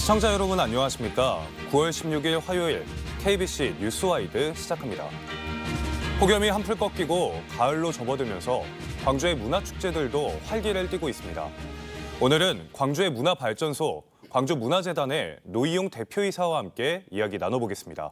시청자 여러분 안녕하십니까? 9월 16일 화요일 KBC 뉴스와이드 시작합니다. 폭염이 한풀 꺾이고 가을로 접어들면서 광주의 문화축제들도 활기를 띠고 있습니다. 오늘은 광주의 문화발전소, 광주문화재단의 노희용 대표이사와 함께 이야기 나눠보겠습니다.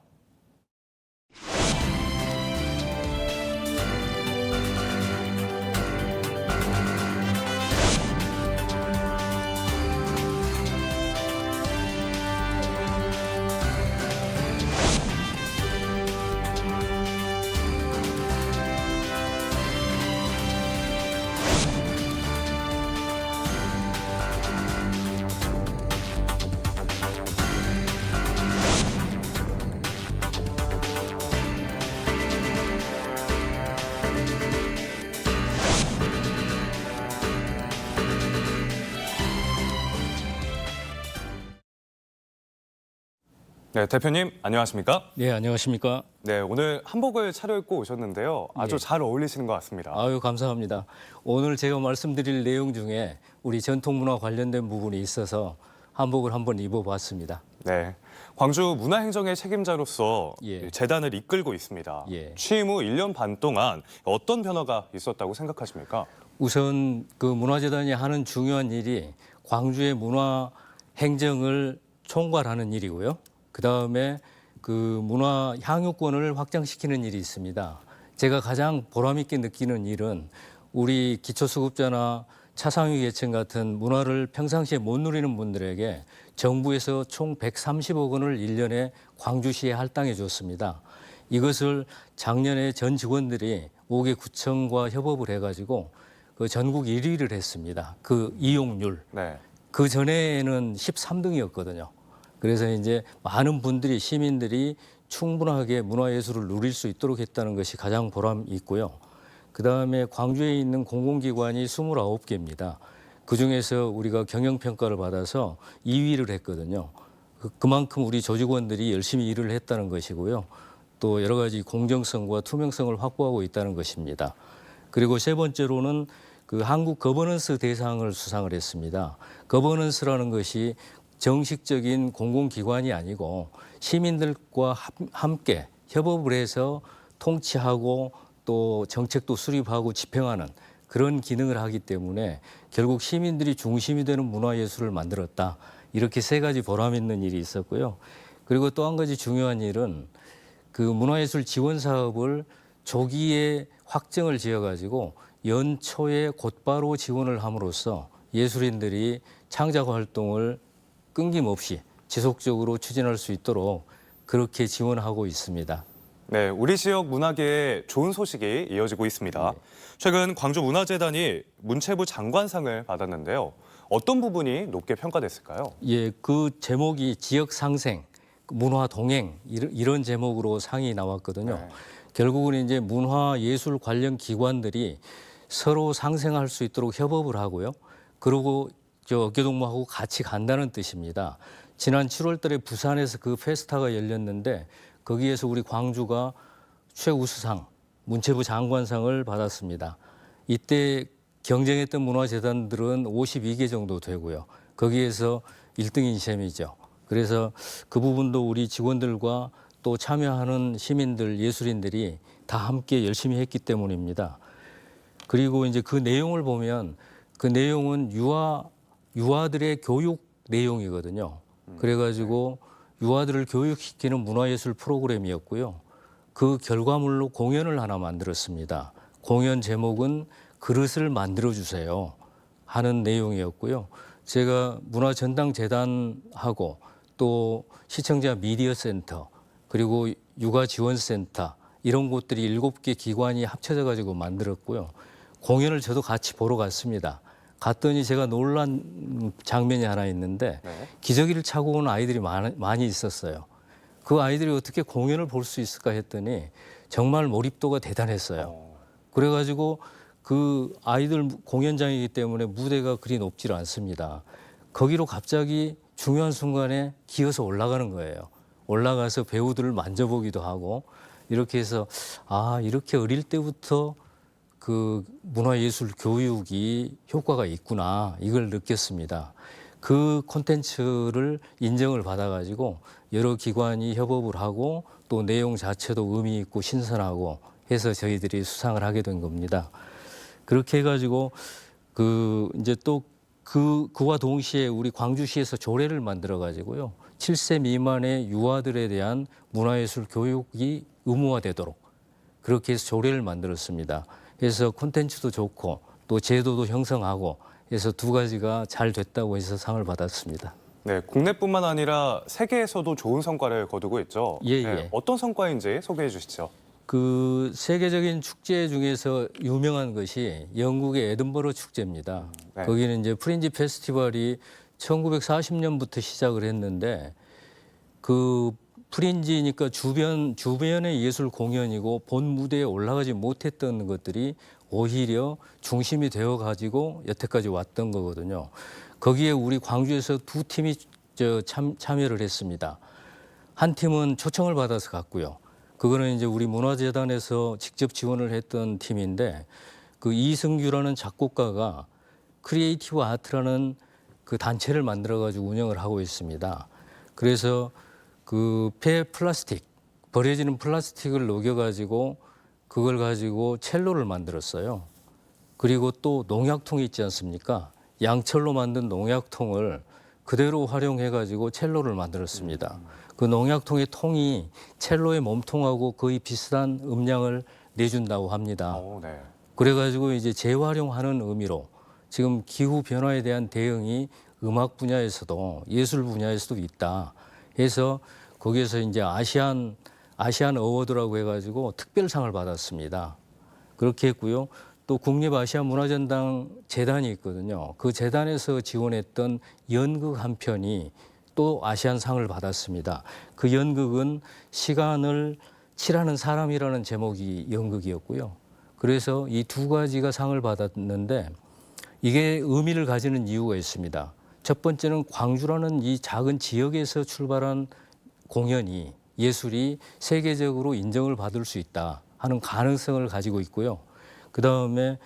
네, 대표님 안녕하십니까? 네, 안녕하십니까? 네, 오늘 한복을 차려입고 오셨는데요. 아주 잘 어울리시는 것 같습니다. 아유, 감사합니다. 오늘 제가 말씀드릴 내용 중에 우리 전통문화 관련된 부분이 있어서 한복을 한번 입어봤습니다. 네, 광주 문화행정의 책임자로서 예. 재단을 이끌고 있습니다. 예. 취임 후 1년 반 동안 어떤 변화가 있었다고 생각하십니까? 우선 그 문화재단이 하는 중요한 일이 광주의 문화행정을 총괄하는 일이고요. 그다음에 그 문화 향유권을 확장시키는 일이 있습니다. 제가 가장 보람 있게 느끼는 일은 우리 기초수급자나 차상위 계층 같은 문화를 평상시에 못 누리는 분들에게 정부에서 총 130억 원을 1년에 광주시에 할당해 줬습니다. 이것을 작년에 전 직원들이 5개 구청과 협업을 해가지고 그 전국 1위를 했습니다. 그 이용률. 네. 그 전에는 13등이었거든요. 그래서 이제 많은 분들이 시민들이 충분하게 문화예술을 누릴 수 있도록 했다는 것이 가장 보람이 있고요. 그다음에 광주에 있는 공공기관이 29개입니다. 그중에서 우리가 경영평가를 받아서 2위를 했거든요. 그만큼 우리 조직원들이 열심히 일을 했다는 것이고요. 또 여러 가지 공정성과 투명성을 확보하고 있다는 것입니다. 그리고 세 번째로는 그 한국 거버넌스 대상을 수상을 했습니다. 거버넌스라는 것이 정식적인 공공기관이 아니고 시민들과 함께 협업을 해서 통치하고 또 정책도 수립하고 집행하는 그런 기능을 하기 때문에 결국 시민들이 중심이 되는 문화예술을 만들었다. 이렇게 세 가지 보람 있는 일이 있었고요. 그리고 또 한 가지 중요한 일은 그 문화예술 지원 사업을 조기에 확정을 지어가지고 연초에 곧바로 지원을 함으로써 예술인들이 창작 활동을 끊김없이 지속적으로 추진할 수 있도록 그렇게 지원하고 있습니다. 네, 우리 지역 문화계에 좋은 소식이 이어지고 있습니다. 네. 최근 광주문화재단이 문체부 장관상을 받았는데요. 어떤 부분이 높게 평가됐을까요? 예, 그 제목이 지역 상생, 문화 동행 이런 제목으로 상이 나왔거든요. 네. 결국은 이제 문화 예술 관련 기관들이 서로 상생할 수 있도록 협업을 하고요. 그리고 어깨동무하고 같이 간다는 뜻입니다. 지난 7월 달에 부산에서 그 페스타가 열렸는데 거기에서 우리 광주가 최우수상, 문체부 장관상을 받았습니다. 이때 경쟁했던 문화재단들은 52개 정도 되고요. 거기에서 1등인 셈이죠. 그래서 그 부분도 우리 직원들과 또 참여하는 시민들, 예술인들이 다 함께 열심히 했기 때문입니다. 그리고 이제 그 내용을 보면 그 내용은 유아들의 교육 내용이거든요. 그래가지고 유아들을 교육시키는 문화예술 프로그램이었고요. 그 결과물로 공연을 하나 만들었습니다. 공연 제목은 그릇을 만들어주세요 하는 내용이었고요. 제가 문화전당재단하고 또 시청자 미디어센터 그리고 육아지원센터 이런 곳들이 7개 기관이 합쳐져 가지고 만들었고요. 공연을 저도 같이 보러 갔습니다. 갔더니 제가 놀란 장면이 하나 있는데 네. 기저귀를 차고 온 아이들이 많이 있었어요. 그 아이들이 어떻게 공연을 볼 수 있을까 했더니 정말 몰입도가 대단했어요. 그래가지고 그 아이들 공연장이기 때문에 무대가 그리 높지를 않습니다. 거기로 갑자기 중요한 순간에 기어서 올라가는 거예요. 올라가서 배우들을 만져보기도 하고 이렇게 해서 아, 이렇게 어릴 때부터 그 문화예술 교육이 효과가 있구나 이걸 느꼈습니다. 그 콘텐츠를 인정을 받아가지고 여러 기관이 협업을 하고 또 내용 자체도 의미 있고 신선하고 해서 저희들이 수상을 하게 된 겁니다. 그렇게 해가지고 이제 또 그와 동시에 우리 광주시에서 조례를 만들어 가지고요. 7세 미만의 유아들에 대한 문화예술 교육이 의무화되도록 그렇게 해서 조례를 만들었습니다. 그래서 콘텐츠도 좋고 또 제도도 형성하고 해서 두 가지가 잘 됐다고 해서 상을 받았습니다. 네, 국내뿐만 아니라 세계에서도 좋은 성과를 거두고 있죠. 예, 네, 예. 어떤 성과인지 소개해 주시죠. 그 세계적인 축제 중에서 유명한 것이 영국의 에든버러 축제입니다. 네. 거기는 이제 프린지 페스티벌이 1940년부터 시작을 했는데 그 프린지니까 주변의 예술 공연이고 본 무대에 올라가지 못했던 것들이 오히려 중심이 되어 가지고 여태까지 왔던 거거든요. 거기에 우리 광주에서 두 팀이 참여를 했습니다. 한 팀은 초청을 받아서 갔고요. 그거는 이제 우리 문화재단에서 직접 지원을 했던 팀인데 그 이승규라는 작곡가가 크리에이티브 아트라는 그 단체를 만들어 가지고 운영을 하고 있습니다. 그래서 그 폐 플라스틱 버려지는 플라스틱을 녹여 가지고 그걸 가지고 첼로를 만들었어요. 그리고 또 농약통이 있지 않습니까? 양철로 만든 농약통을 그대로 활용해 가지고 첼로를 만들었습니다. 그 농약통의 통이 첼로의 몸통하고 거의 비슷한 음량을 내준다고 합니다. 네. 그래가지고 이제 재활용하는 의미로 지금 기후 변화에 대한 대응이 음악 분야에서도 예술 분야에서도 있다. 해서 거기에서 이제 아시안 어워드라고 해가지고 특별상을 받았습니다. 그렇게 했고요. 또 국립아시아문화전당 재단이 있거든요. 그 재단에서 지원했던 연극 한 편이 또 아시안상을 받았습니다. 그 연극은 시간을 칠하는 사람이라는 제목이 연극이었고요. 그래서 이 두 가지가 상을 받았는데 이게 의미를 가지는 이유가 있습니다. 첫 번째는 광주라는 이 작은 지역에서 출발한 공연이 예술이 세계적으로 인정을 받을 수 있다 하는 가능성을 가지고 있고요. 그다음에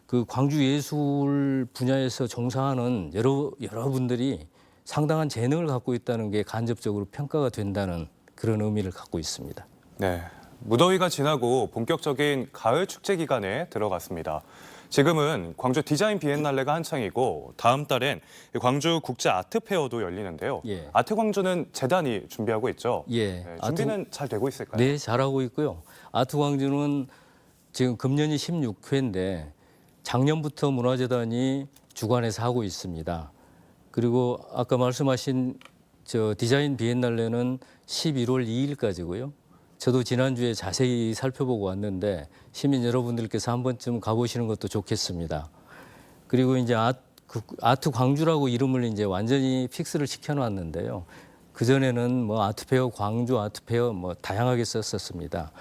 그 광주 예술 분야에서 종사하는 여러분들이 상당한 재능을 갖고 있다는 게 간접적으로 평가가 된다는 그런 의미를 갖고 있습니다. 네, 무더위가 지나고 본격적인 가을 축제 기간에 들어갔습니다. 지금은 광주 디자인 비엔날레가 한창이고 다음 달엔 광주 국제 아트 페어도 열리는데요. 예. 아트 광주는 재단이 준비하고 있죠. 예. 네, 준비는 잘 되고 있을까요? 네, 잘하고 있고요. 아트 광주는 지금 금년이 16회인데 작년부터 문화재단이 주관해서 하고 있습니다. 그리고 아까 말씀하신 디자인 비엔날레는 11월 2일까지고요. 저도 지난주에 자세히 살펴보고 왔는데 시민 여러분들께서 한 번쯤 가보시는 것도 좋겠습니다. 그리고 이제 아트 광주라고 이름을 이제 완전히 픽스를 시켜놨는데요. 그전에는 뭐 아트페어 광주, 아트페어 뭐 다양하게 썼었습니다.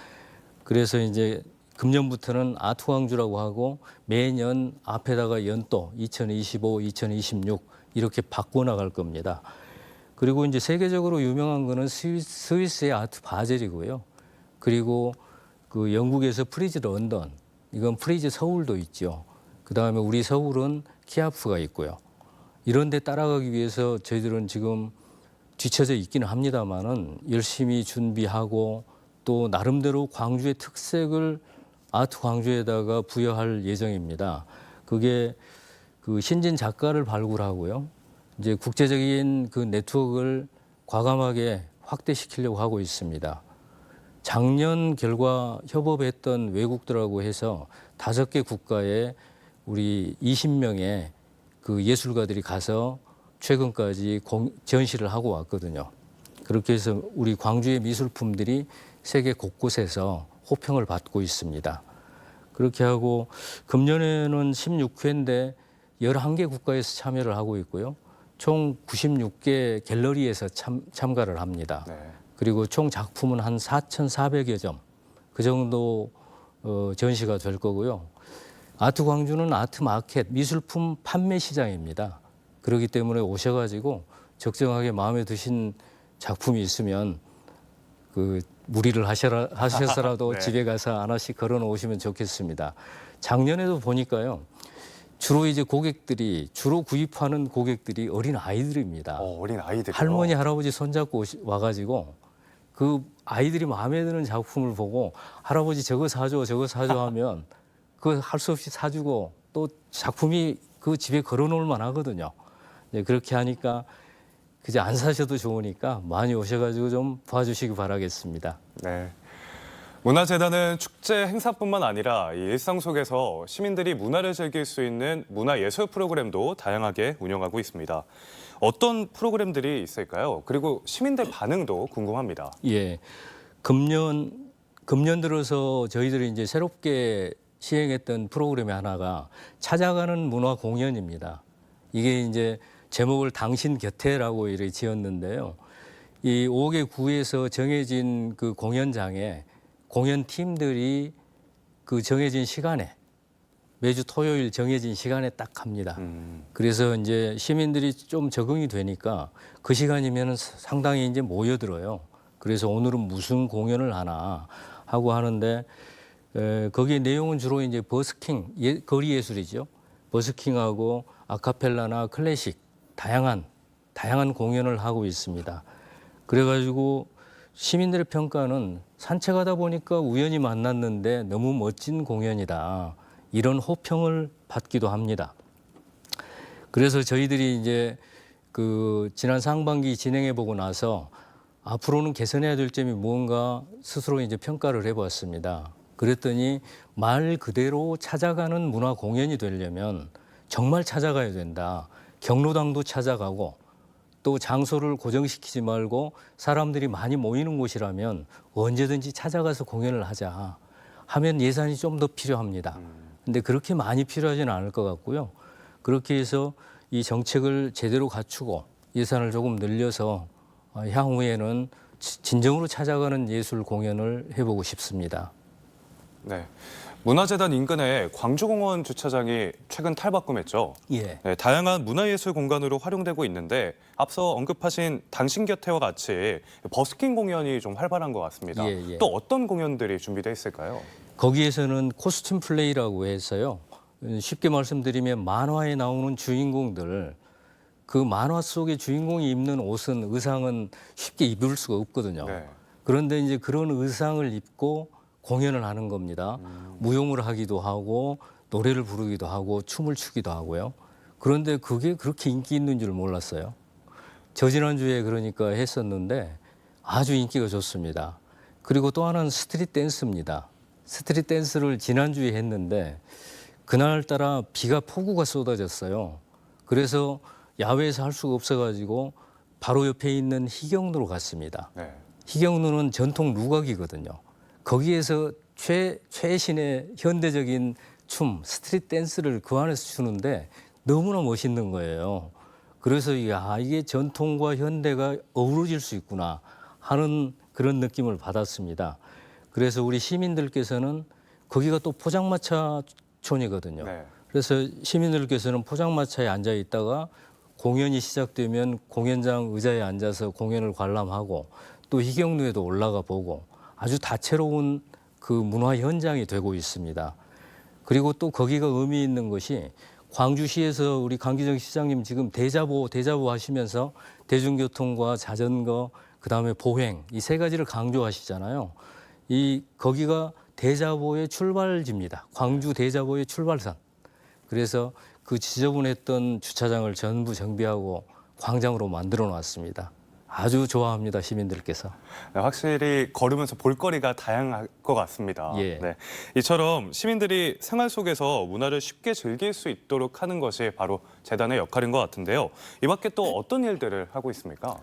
그래서 이제 금년부터는 아트 광주라고 하고 매년 앞에다가 연도 2025, 2026 이렇게 바꿔나갈 겁니다. 그리고 이제 세계적으로 유명한 거는 스위스의 아트 바젤이고요. 그리고 그 영국에서 프리즈 런던, 이건 프리즈 서울도 있죠. 그 다음에 우리 서울은 키아프가 있고요. 이런 데 따라가기 위해서 저희들은 지금 뒤처져 있기는 합니다만은 열심히 준비하고 또 나름대로 광주의 특색을 아트 광주에다가 부여할 예정입니다. 그게 그 신진 작가를 발굴하고요. 이제 국제적인 그 네트워크를 과감하게 확대시키려고 하고 있습니다. 작년 결과 협업했던 외국들하고 해서 5개 국가에 우리 20명의 그 예술가들이 가서 최근까지 전시를 하고 왔거든요. 그렇게 해서 우리 광주의 미술품들이 세계 곳곳에서 호평을 받고 있습니다. 그렇게 하고 금년에는 16회인데 11개 국가에서 참여를 하고 있고요. 총 96개 갤러리에서 참가를 합니다. 네. 그리고 총 작품은 한 4,400여 점, 그 정도 전시가 될 거고요. 아트 광주는 아트 마켓, 미술품 판매 시장입니다. 그렇기 때문에 오셔가지고 적정하게 마음에 드신 작품이 있으면 그 무리를 하셔서라도 네. 집에 가서 하나씩 걸어 놓으시면 좋겠습니다. 작년에도 보니까요. 주로 이제 고객들이 주로 구입하는 고객들이 어린 아이들입니다. 어린 아이들이요. 할머니, 할아버지 손잡고 와가지고 그 아이들이 마음에 드는 작품을 보고 할아버지 저거 사줘, 저거 사줘 하면 그거 할 수 없이 사주고 또 작품이 그 집에 걸어놓을 만하거든요. 네, 그렇게 하니까 그저 안 사셔도 좋으니까 많이 오셔가지고 좀 봐주시기 바라겠습니다. 네. 문화재단은 축제 행사뿐만 아니라 이 일상 속에서 시민들이 문화를 즐길 수 있는 문화예술 프로그램도 다양하게 운영하고 있습니다. 어떤 프로그램들이 있을까요? 그리고 시민들 반응도 궁금합니다. 예, 금년 들어서 저희들이 이제 새롭게 시행했던 프로그램의 하나가 찾아가는 문화 공연입니다. 이게 이제 제목을 당신 곁에라고 이렇게 지었는데요. 이 5개 구에서 정해진 그 공연장에 공연 팀들이 그 정해진 시간에 매주 토요일 정해진 시간에 딱 갑니다. 그래서 이제 시민들이 좀 적응이 되니까 그 시간이면 상당히 이제 모여들어요. 그래서 오늘은 무슨 공연을 하나 하고 하는데 거기에 내용은 주로 이제 버스킹, 거리 예술이죠. 버스킹하고 아카펠라나 클래식 다양한 공연을 하고 있습니다. 그래가지고 시민들의 평가는 산책하다 보니까 우연히 만났는데 너무 멋진 공연이다. 이런 호평을 받기도 합니다. 그래서 저희들이 이제 그 지난 상반기 진행해 보고 나서 앞으로는 개선해야 될 점이 무언가 스스로 이제 평가를 해보았습니다. 그랬더니 말 그대로 찾아가는 문화 공연이 되려면 정말 찾아가야 된다. 경로당도 찾아가고 또 장소를 고정시키지 말고 사람들이 많이 모이는 곳이라면 언제든지 찾아가서 공연을 하자 하면 예산이 좀 더 필요합니다. 근데 그렇게 많이 필요하지는 않을 것 같고요. 그렇게 해서 이 정책을 제대로 갖추고 예산을 조금 늘려서 향후에는 진정으로 찾아가는 예술 공연을 해보고 싶습니다. 네. 문화재단 인근에 광주공원 주차장이 최근 탈바꿈했죠. 예. 네, 다양한 문화예술 공간으로 활용되고 있는데 앞서 언급하신 당신 곁에와 같이 버스킹 공연이 좀 활발한 것 같습니다. 예, 예. 또 어떤 공연들이 준비되어 있을까요? 거기에서는 코스튬 플레이라고 해서요. 쉽게 말씀드리면 만화에 나오는 주인공들 그 만화 속의 주인공이 입는 옷은 의상은 쉽게 입을 수가 없거든요. 네. 그런데 이제 그런 의상을 입고 공연을 하는 겁니다. 무용을 하기도 하고 노래를 부르기도 하고 춤을 추기도 하고요. 그런데 그게 그렇게 인기 있는 줄 몰랐어요. 저지난주에 그러니까 했었는데 아주 인기가 좋습니다. 그리고 또 하나는 스트릿 댄스입니다. 스트릿 댄스를 지난주에 했는데 그날따라 비가 폭우가 쏟아졌어요. 그래서 야외에서 할 수가 없어가지고 바로 옆에 있는 희경루로 갔습니다. 네. 희경루는 전통 루각이거든요. 거기에서 최신의 현대적인 춤, 스트릿 댄스를 그 안에서 추는데 너무나 멋있는 거예요. 그래서 이게 전통과 현대가 어우러질 수 있구나 하는 그런 느낌을 받았습니다. 그래서 우리 시민들께서는 거기가 또 포장마차촌이거든요. 네. 그래서 시민들께서는 포장마차에 앉아 있다가 공연이 시작되면 공연장 의자에 앉아서 공연을 관람하고 또 희경루에도 올라가 보고 아주 다채로운 그 문화 현장이 되고 있습니다. 그리고 또 거기가 의미 있는 것이 광주시에서 우리 강기정 시장님 지금 대자보 하시면서 대중교통과 자전거 그다음에 보행 이 세 가지를 강조하시잖아요. 거기가 대자보의 출발지입니다. 광주 대자보의 출발선. 그래서 그 지저분했던 주차장을 전부 정비하고 광장으로 만들어 놨습니다. 아주 좋아합니다, 시민들께서. 네, 확실히 걸으면서 볼거리가 다양할 것 같습니다. 예. 네. 이처럼 시민들이 생활 속에서 문화를 쉽게 즐길 수 있도록 하는 것이 바로 재단의 역할인 것 같은데요. 이 밖에 또 어떤 일들을 하고 있습니까?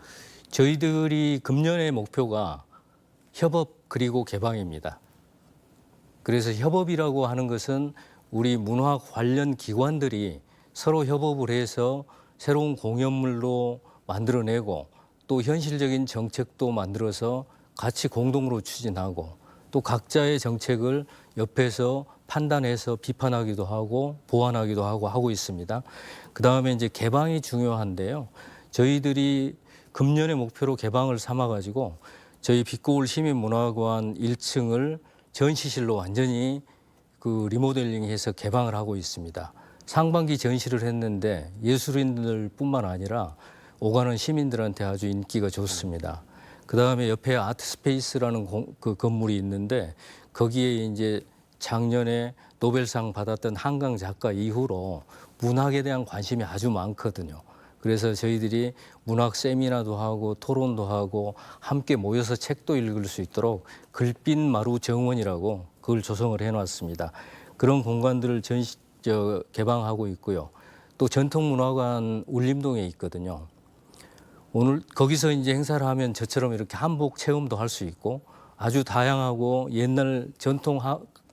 저희들이 금년의 목표가 협업 그리고 개방입니다. 그래서 협업이라고 하는 것은 우리 문화 관련 기관들이 서로 협업을 해서 새로운 공연물로 만들어내고 또 현실적인 정책도 만들어서 같이 공동으로 추진하고 또 각자의 정책을 옆에서 판단해서 비판하기도 하고 보완하기도 하고 있습니다. 그다음에 이제 개방이 중요한데요. 저희들이 금년의 목표로 개방을 삼아가지고 저희 빛고울 시민문화관 1층을 전시실로 완전히 그 리모델링해서 개방을 하고 있습니다. 상반기 전시를 했는데 예술인들뿐만 아니라 오가는 시민들한테 아주 인기가 좋습니다. 그다음에 옆에 아트스페이스라는 그 건물이 있는데 거기에 이제 작년에 노벨상 받았던 한강 작가 이후로 문학에 대한 관심이 아주 많거든요. 그래서 저희들이 문학 세미나도 하고 토론도 하고 함께 모여서 책도 읽을 수 있도록 글빛 마루 정원이라고 그걸 조성을 해놨습니다. 그런 공간들을 개방하고 있고요. 또 전통문화관 울림동에 있거든요. 오늘 거기서 이제 행사를 하면 저처럼 이렇게 한복 체험도 할 수 있고 아주 다양하고 옛날 전통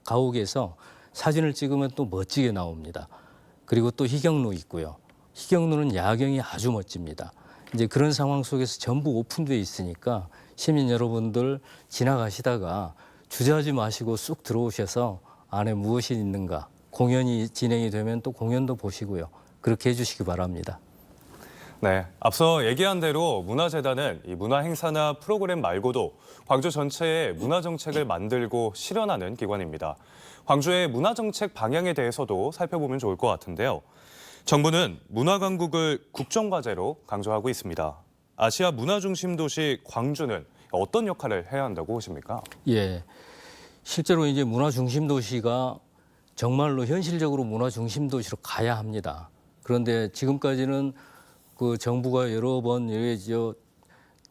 가옥에서 사진을 찍으면 또 멋지게 나옵니다. 그리고 또 희경루 있고요. 희경루는 야경이 아주 멋집니다. 이제 그런 상황 속에서 전부 오픈되어 있으니까 시민 여러분들 지나가시다가 주저하지 마시고 쑥 들어오셔서 안에 무엇이 있는가, 공연이 진행이 되면 또 공연도 보시고요. 그렇게 해주시기 바랍니다. 네, 앞서 얘기한 대로 문화재단은 이 문화 행사나 프로그램 말고도 광주 전체에 문화 정책을 만들고 실현하는 기관입니다. 광주의 문화 정책 방향에 대해서도 살펴보면 좋을 것 같은데요. 정부는 문화 강국을 국정과제로 강조하고 있습니다. 아시아 문화 중심 도시 광주는 어떤 역할을 해야 한다고 보십니까? 예, 실제로 이제 문화 중심 도시가 정말로 현실적으로 문화 중심 도시로 가야 합니다. 그런데 지금까지는 그 정부가 여러 번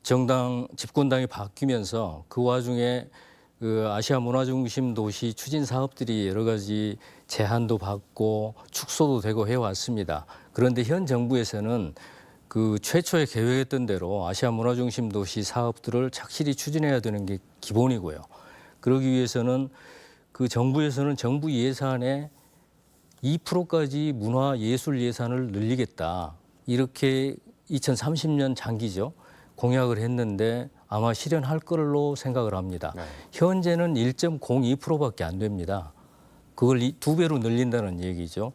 정당 집권당이 바뀌면서 그 와중에 그 아시아 문화 중심 도시 추진 사업들이 여러 가지 제한도 받고 축소도 되고 해왔습니다. 그런데 현 정부에서는 그 최초에 계획했던 대로 아시아 문화 중심 도시 사업들을 착실히 추진해야 되는 게 기본이고요. 그러기 위해서는 그 정부에서는 정부 예산의 2%까지 문화 예술 예산을 늘리겠다. 이렇게 2030년 장기죠. 공약을 했는데 아마 실현할 걸로 생각을 합니다. 네. 현재는 1.02%밖에 안 됩니다. 그걸 2배로 늘린다는 얘기죠.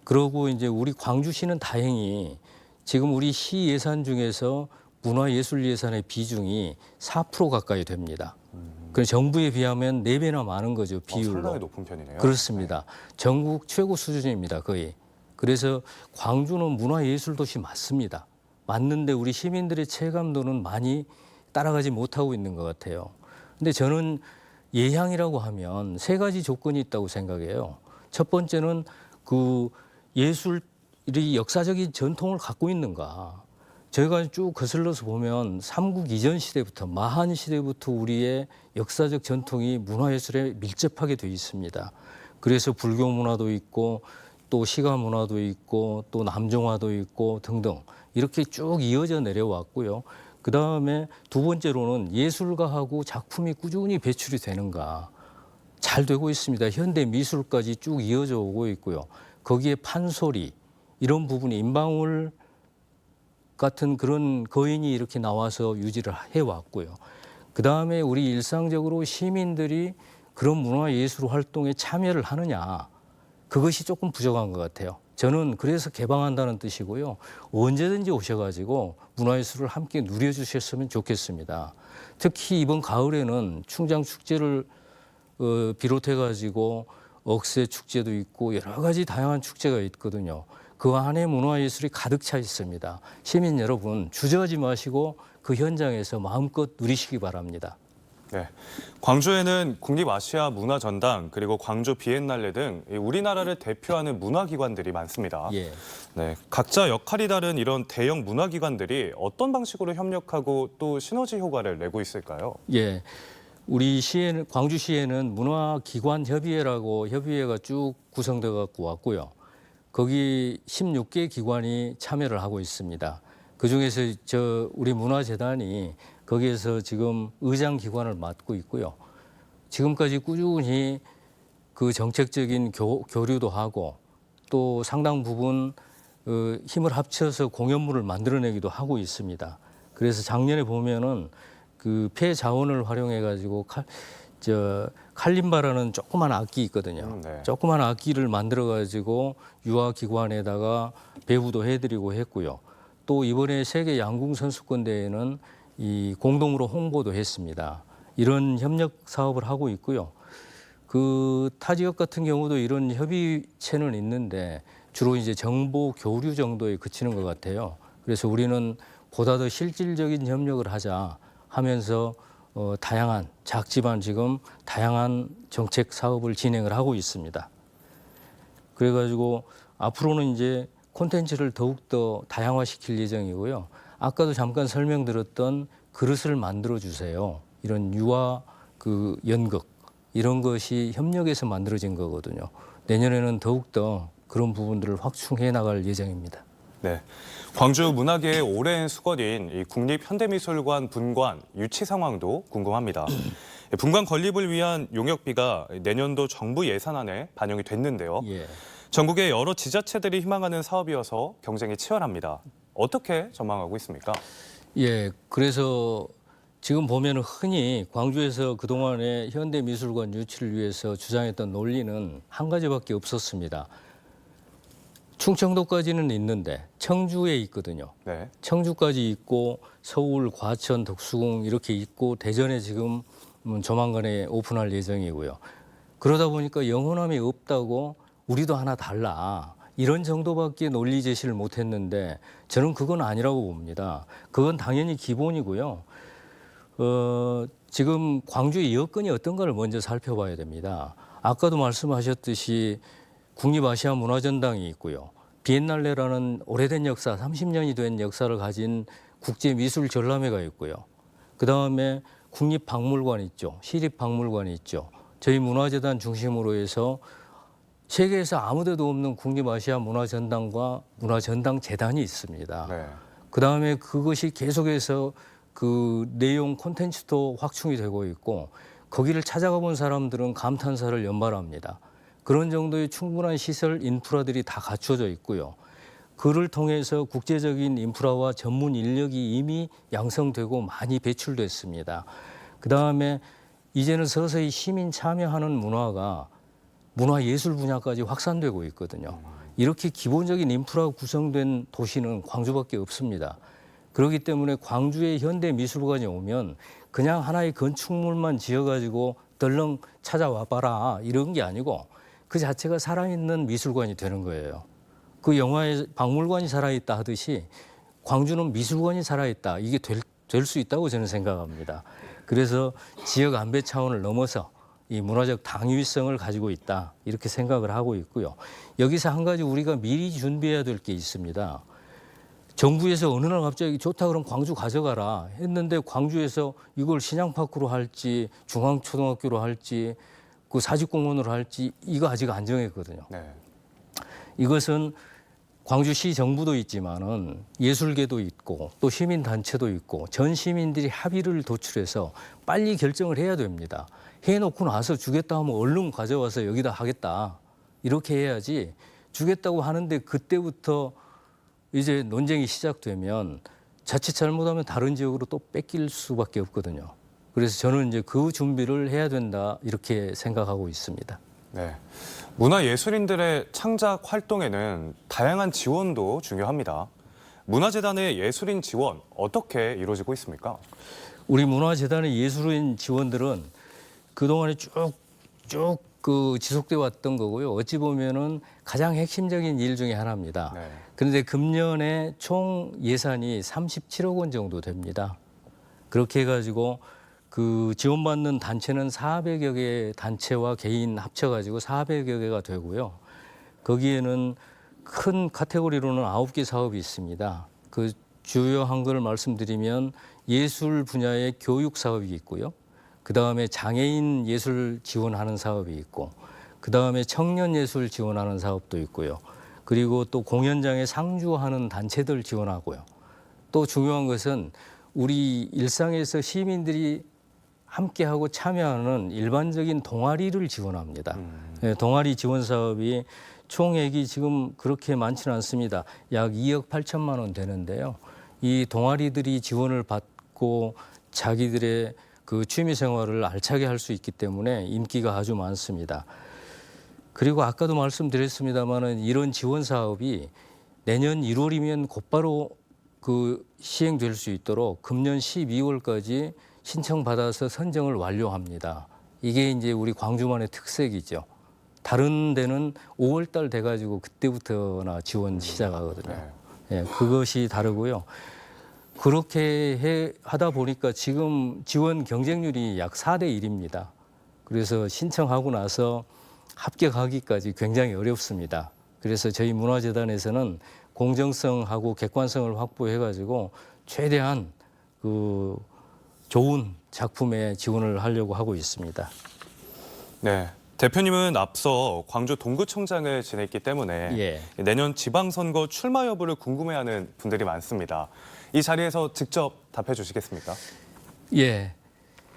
그러고 이제 우리 광주시는 다행히 지금 우리 시 예산 중에서 문화예술 예산의 비중이 4% 가까이 됩니다. 그 정부에 비하면 4배나 많은 거죠, 비율로. 상당히 높은 편이네요. 그렇습니다. 전국 최고 수준입니다, 거의. 그래서 광주는 문화예술 도시 맞습니다. 맞는데 우리 시민들의 체감도는 많이 따라가지 못하고 있는 것 같아요. 근데 저는 예향이라고 하면 3가지 조건이 있다고 생각해요. 첫 번째는 그 예술이 역사적인 전통을 갖고 있는가. 저희가 쭉 거슬러서 보면 삼국 이전 시대부터 마한 시대부터 우리의 역사적 전통이 문화예술에 밀접하게 돼 있습니다. 그래서 불교 문화도 있고 또 시가 문화도 있고 또 남종화도 있고 등등 이렇게 쭉 이어져 내려왔고요. 그다음에 두 번째로는 예술가하고 작품이 꾸준히 배출이 되는가. 잘 되고 있습니다. 현대 미술까지 쭉 이어져 오고 있고요. 거기에 판소리 이런 부분이 임방울 같은 그런 거인이 이렇게 나와서 유지를 해왔고요. 그다음에 우리 일상적으로 시민들이 그런 문화예술 활동에 참여를 하느냐. 그것이 조금 부족한 것 같아요. 저는 그래서 개방한다는 뜻이고요. 언제든지 오셔가지고 문화예술을 함께 누려주셨으면 좋겠습니다. 특히 이번 가을에는 충장축제를 비롯해가지고 억새축제도 있고 여러 가지 다양한 축제가 있거든요. 그 안에 문화예술이 가득 차 있습니다. 시민 여러분 주저하지 마시고 그 현장에서 마음껏 누리시기 바랍니다. 네, 광주에는 국립아시아문화전당 그리고 광주 비엔날레 등 우리나라를 대표하는 문화기관들이 많습니다. 예. 네, 각자 역할이 다른 이런 대형 문화기관들이 어떤 방식으로 협력하고 또 시너지 효과를 내고 있을까요? 예. 우리 시에는 광주시에는 문화기관 협의회라고 협의회가 쭉 구성돼 갖고 왔고요. 거기 16개 기관이 참여를 하고 있습니다. 그중에서 우리 문화재단이 거기에서 지금 의장 기관을 맡고 있고요. 지금까지 꾸준히 그 정책적인 교류도 하고 또 상당 부분 힘을 합쳐서 공연물을 만들어내기도 하고 있습니다. 그래서 작년에 보면은 그 폐 자원을 활용해 가지고 칼림바라는 조그만 악기 있거든요. 네. 조그만 악기를 만들어 가지고 유아 기관에다가 배부도 해드리고 했고요. 또 이번에 세계 양궁 선수권 대회는 이 공동으로 홍보도 했습니다. 이런 협력 사업을 하고 있고요. 그 타 지역 같은 경우도 이런 협의체는 있는데 주로 이제 정보 교류 정도에 그치는 것 같아요. 그래서 우리는 보다 더 실질적인 협력을 하자 하면서 다양한 작지만 지금 다양한 정책 사업을 진행을 하고 있습니다. 그래가지고 앞으로는 이제 콘텐츠를 더욱더 다양화시킬 예정이고요. 아까도 잠깐 설명드렸던 그릇을 만들어 주세요. 이런 유아 그 연극 이런 것이 협력해서 만들어진 거거든요. 내년에는 더욱더 그런 부분들을 확충해 나갈 예정입니다. 네. 광주 문화계의 오랜 수건인 이 국립현대미술관 분관 유치 상황도 궁금합니다. 분관 건립을 위한 용역비가 내년도 정부 예산안에 반영이 됐는데요. 예. 전국의 여러 지자체들이 희망하는 사업이어서 경쟁이 치열합니다. 어떻게 전망하고 있습니까? 예, 그래서 지금 보면 흔히 광주에서 그동안의 현대미술관 유치를 위해서 주장했던 논리는 한 가지밖에 없었습니다. 충청도까지는 있는데 청주에 있거든요. 네. 청주까지 있고 서울, 과천, 덕수궁 이렇게 있고 대전에 지금 조만간에 오픈할 예정이고요. 그러다 보니까 영혼함이 없다고 우리도 하나 달라. 이런 정도밖에 논리 제시를 못했는데 저는 그건 아니라고 봅니다. 그건 당연히 기본이고요. 지금 광주의 여건이 어떤가를 먼저 살펴봐야 됩니다. 아까도 말씀하셨듯이 국립아시아문화전당이 있고요. 비엔날레라는 오래된 역사, 30년이 된 역사를 가진 국제미술전람회가 있고요. 그다음에 국립박물관 있죠. 시립박물관이 있죠. 저희 문화재단 중심으로 해서 세계에서 아무데도 없는 국립아시아문화전당과 문화전당재단이 있습니다. 네. 그다음에 그것이 계속해서 그 내용 콘텐츠도 확충이 되고 있고 거기를 찾아가 본 사람들은 감탄사를 연발합니다. 그런 정도의 충분한 시설 인프라들이 다 갖춰져 있고요. 그를 통해서 국제적인 인프라와 전문 인력이 이미 양성되고 많이 배출됐습니다. 그다음에 이제는 서서히 시민 참여하는 문화가 문화예술 분야까지 확산되고 있거든요. 이렇게 기본적인 인프라가 구성된 도시는 광주밖에 없습니다. 그렇기 때문에 광주에 현대미술관이 오면 그냥 하나의 건축물만 지어가지고 덜렁 찾아와 봐라 이런 게 아니고 그 자체가 살아있는 미술관이 되는 거예요. 그 영화에 박물관이 살아있다 하듯이 광주는 미술관이 살아있다. 이게 될 수 있다고 저는 생각합니다. 그래서 지역 안배 차원을 넘어서 이 문화적 당위성을 가지고 있다. 이렇게 생각을 하고 있고요. 여기서 한 가지 우리가 미리 준비해야 될 게 있습니다. 정부에서 어느 날 갑자기 좋다 그럼 광주 가져가라 했는데 광주에서 이걸 신양파크로 할지 중앙초등학교로 할지 그 사직공원으로 할지 이거 아직 안 정했거든요. 네. 이것은 광주시 정부도 있지만은 예술계도 있고 또 시민단체도 있고 전 시민들이 합의를 도출해서 빨리 결정을 해야 됩니다. 해놓고 나서 주겠다 하면 얼른 가져와서 여기다 하겠다. 이렇게 해야지 주겠다고 하는데 그때부터 이제 논쟁이 시작되면 자칫 잘못하면 다른 지역으로 또 뺏길 수밖에 없거든요. 그래서 저는 이제 그 준비를 해야 된다 이렇게 생각하고 있습니다. 네. 문화예술인들의 창작 활동에는 다양한 지원도 중요합니다. 문화재단의 예술인 지원 어떻게 이루어지고 있습니까? 우리 문화재단의 예술인 지원들은 그동안에 쭉쭉 그 지속돼 왔던 거고요. 어찌 보면은 가장 핵심적인 일 중에 하나입니다. 네. 그런데 금년에 총 예산이 37억 원 정도 됩니다. 그렇게 해가지고 그 지원받는 단체는 400여 개 단체와 개인 합쳐가지고 400여 개가 되고요. 거기에는 큰 카테고리로는 9개 사업이 있습니다. 그 주요한 걸 말씀드리면 예술 분야의 교육 사업이 있고요. 그다음에 장애인 예술 지원하는 사업이 있고 그다음에 청년 예술 지원하는 사업도 있고요. 그리고 또 공연장에 상주하는 단체들 지원하고요. 또 중요한 것은 우리 일상에서 시민들이 함께하고 참여하는 일반적인 동아리를 지원합니다. 네, 동아리 지원 사업이 총액이 지금 그렇게 많지는 않습니다. 약 2억 8천만 원 되는데요. 이 동아리들이 지원을 받고 자기들의 그 취미 생활을 알차게 할 수 있기 때문에 인기가 아주 많습니다. 그리고 아까도 말씀드렸습니다마는 이런 지원 사업이 내년 1월이면 곧바로 그 시행될 수 있도록 금년 12월까지 신청받아서 선정을 완료합니다. 이게 이제 우리 광주만의 특색이죠. 다른 데는 5월 달 돼가지고 그때부터나 지원 시작하거든요. 예, 그것이 다르고요. 그렇게 하다 보니까 지금 지원 경쟁률이 약 4대 1입니다. 그래서 신청하고 나서 합격하기까지 굉장히 어렵습니다. 그래서 저희 문화재단에서는 공정성하고 객관성을 확보해가지고 최대한 그 좋은 작품에 지원을 하려고 하고 있습니다. 네. 대표님은 앞서 광주 동구청장을 지냈기 때문에 예. 내년 지방선거 출마 여부를 궁금해하는 분들이 많습니다. 이 자리에서 직접 답해 주시겠습니까? 예.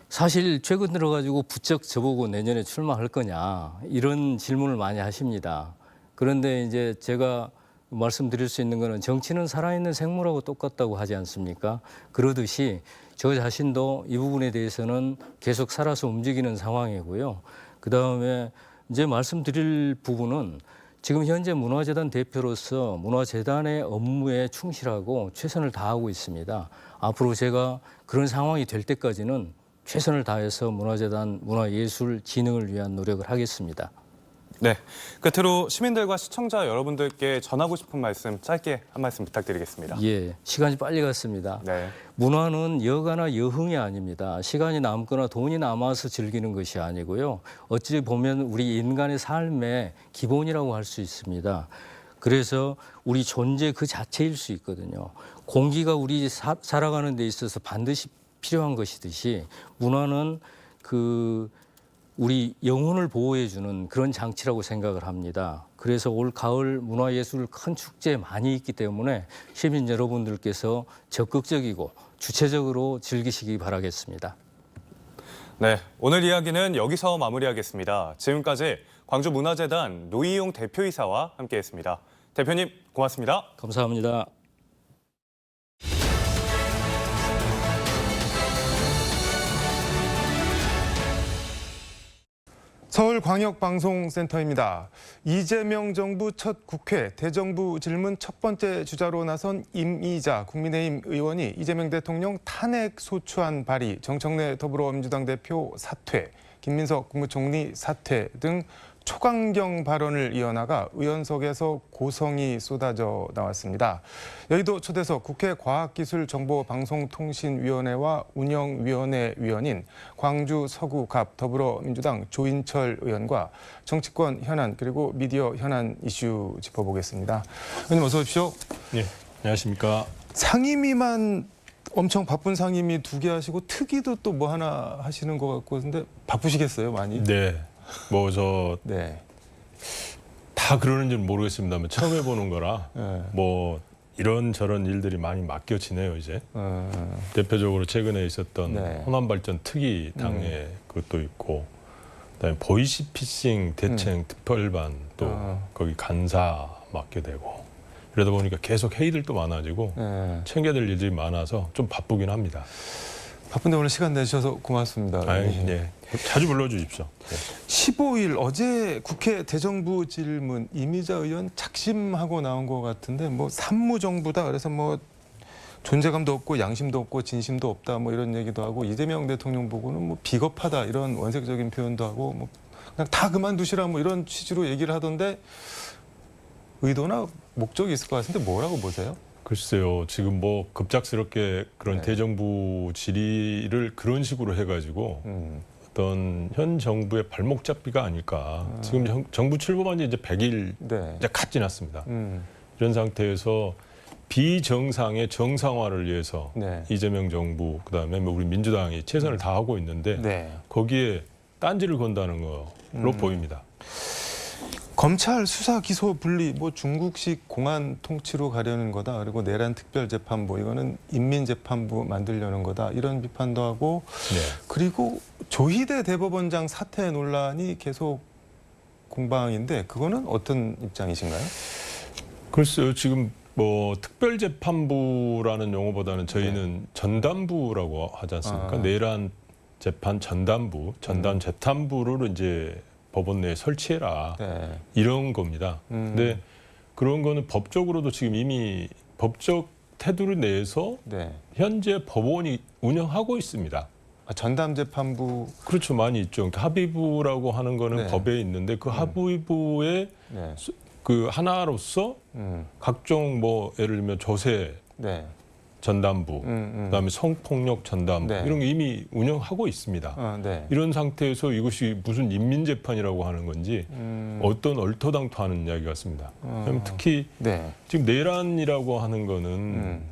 사실 최근 들어가지고 부쩍 저보고 내년에 출마할 거냐 이런 질문을 많이 하십니다. 그런데 이제 제가 말씀드릴 수 있는 거는 정치는 살아있는 생물하고 똑같다고 하지 않습니까? 그러듯이 저 자신도 이 부분에 대해서는 계속 살아서 움직이는 상황이고요. 그다음에 이제 말씀드릴 부분은 지금 현재 문화재단 대표로서 문화재단의 업무에 충실하고 최선을 다하고 있습니다. 앞으로 제가 그런 상황이 될 때까지는 최선을 다해서 문화재단 문화예술 진흥을 위한 노력을 하겠습니다. 네. 끝으로 시민들과 시청자 여러분들께 전하고 싶은 말씀 짧게 한 말씀 부탁드리겠습니다. 예, 시간이 빨리 갔습니다. 네. 문화는 여가나 여흥이 아닙니다. 시간이 남거나 돈이 남아서 즐기는 것이 아니고요. 어찌 보면 우리 인간의 삶의 기본이라고 할 수 있습니다. 그래서 우리 존재 그 자체일 수 있거든요. 공기가 우리 살아가는 데 있어서 반드시 필요한 것이듯이 문화는 우리 영혼을 보호해주는 그런 장치라고 생각을 합니다. 그래서 올 가을 문화예술 큰 축제 많이 있기 때문에 시민 여러분들께서 적극적이고 주체적으로 즐기시기 바라겠습니다. 네, 오늘 이야기는 여기서 마무리하겠습니다. 지금까지 광주문화재단 노희용 대표이사와 함께했습니다. 대표님 고맙습니다. 감사합니다. 서울광역방송센터입니다. 이재명 정부 첫 국회 대정부 질문 첫 번째 주자로 나선 임이자 국민의힘 의원이 이재명 대통령 탄핵 소추안 발의, 정청래 더불어민주당 대표 사퇴, 김민석 국무총리 사퇴 등 초강경 발언을 이어나가 의원석에서 고성이 쏟아져 나왔습니다. 여의도 초대석 국회 과학기술정보방송통신위원회와 운영위원회 위원인 광주 서구갑 더불어민주당 조인철 의원과 정치권 현안 그리고 미디어 현안 이슈 짚어보겠습니다. 의원님 어서 오십시오. 네, 안녕하십니까. 상임위만 엄청 바쁜 상임위 2개 하시고 특위도 또 뭐 하나 하시는 것 같고 근데 바쁘시겠어요 많이? 네, 뭐 저 다 네. 그러는지는 모르겠습니다만 처음 해보는 거라 네. 뭐 이런저런 일들이 많이 맡겨지네요 이제. 대표적으로 최근에 있었던 네. 호남발전 특위 당에 그것도 있고, 그다음에 보이시피싱 대책 특별반 또 거기 간사 맡게 되고 이러다 보니까 계속 회의들도 많아지고 네. 챙겨야 될 일들이 많아서 좀 바쁘긴 합니다. 바쁜데 오늘 시간 내주셔서 고맙습니다. 네. 자주 불러주십시오. 네. 15일 어제 국회 대정부 질문 이미자 의원 작심하고 나온 것 같은데 뭐 산무정부다 그래서 뭐 존재감도 없고 양심도 없고 진심도 없다 뭐 이런 얘기도 하고 이재명 대통령 보고는 뭐 비겁하다 이런 원색적인 표현도 하고 뭐 그냥 다 그만두시라 뭐 이런 취지로 얘기를 하던데 의도나 목적이 있을 것 같은데 뭐라고 보세요? 글쎄요, 지금 뭐 급작스럽게 그런 네. 대정부 질의를 그런 식으로 해가지고 어떤 현 정부의 발목 잡기가 아닐까. 지금 정부 출범한 지 이제 100일 네. 이제 갓 지났습니다. 이런 상태에서 비정상의 정상화를 위해서 네. 이재명 정부 그다음에 뭐 우리 민주당이 최선을 다하고 있는데 네. 거기에 딴지를 건다는 걸로 보입니다. 검찰 수사 기소 분리 뭐 중국식 공안 통치로 가려는 거다. 그리고 내란 특별재판부 이거는 인민재판부 만들려는 거다. 이런 비판도 하고 네. 그리고 조희대 대법원장 사퇴 논란이 계속 공방인데 그거는 어떤 입장이신가요? 글쎄요, 지금 뭐 특별재판부라는 용어보다는 저희는 전담부라고 하지 않습니까? 내란 재판 전담부, 전담 재판부를 이제 법원 내에 설치해라. 네. 이런 겁니다. 근데 그런 거는 법적으로도 지금 이미 법적 테두리 내에서 네. 현재 법원이 운영하고 있습니다. 전담 재판부. 그렇죠. 많이 있죠. 그러니까 합의부라고 하는 거는 네. 법에 있는데 그 합의부의 네. 그 하나로서 각종 뭐 예를 들면 조세 네. 전담부, 그다음에 성폭력 전담부 네. 이런 게 이미 운영하고 있습니다. 네. 이런 상태에서 이것이 무슨 인민재판이라고 하는 건지 어떤 얼토당토하는 이야기 같습니다. 왜냐하면 특히 네. 지금 내란이라고 하는 거는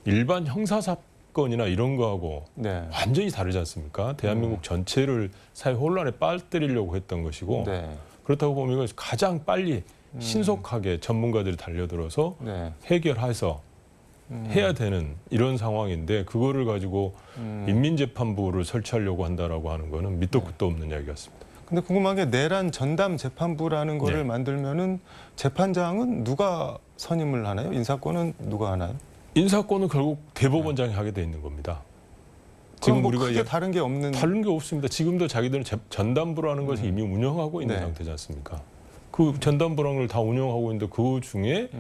일반 형사 사건이나 이런 거하고 네. 완전히 다르지 않습니까? 대한민국 전체를 사회 혼란에 빠뜨리려고 했던 것이고 네. 그렇다고 보면 이걸 가장 빨리 신속하게 전문가들이 달려들어서 네. 해결해서 해야 되는 이런 상황인데 그거를 가지고 인민재판부를 설치하려고 한다라고 하는 거는 밑도 끝도 없는 이야기 같습니다. 근데 궁금한 게 내란 전담 재판부라는 거를 네. 만들면은 재판장은 누가 선임을 하나요? 인사권은 누가 하나요? 인사권은 결국 대법원장이 하게 돼 있는 겁니다. 지금 뭐 크게 다른 게 없는. 다른 게 없습니다. 지금도 자기들은 전담부라는 것을 이미 운영하고 있는 네. 상태지 않습니까? 그 전담부라는 걸 다 운영하고 있는데 그 중에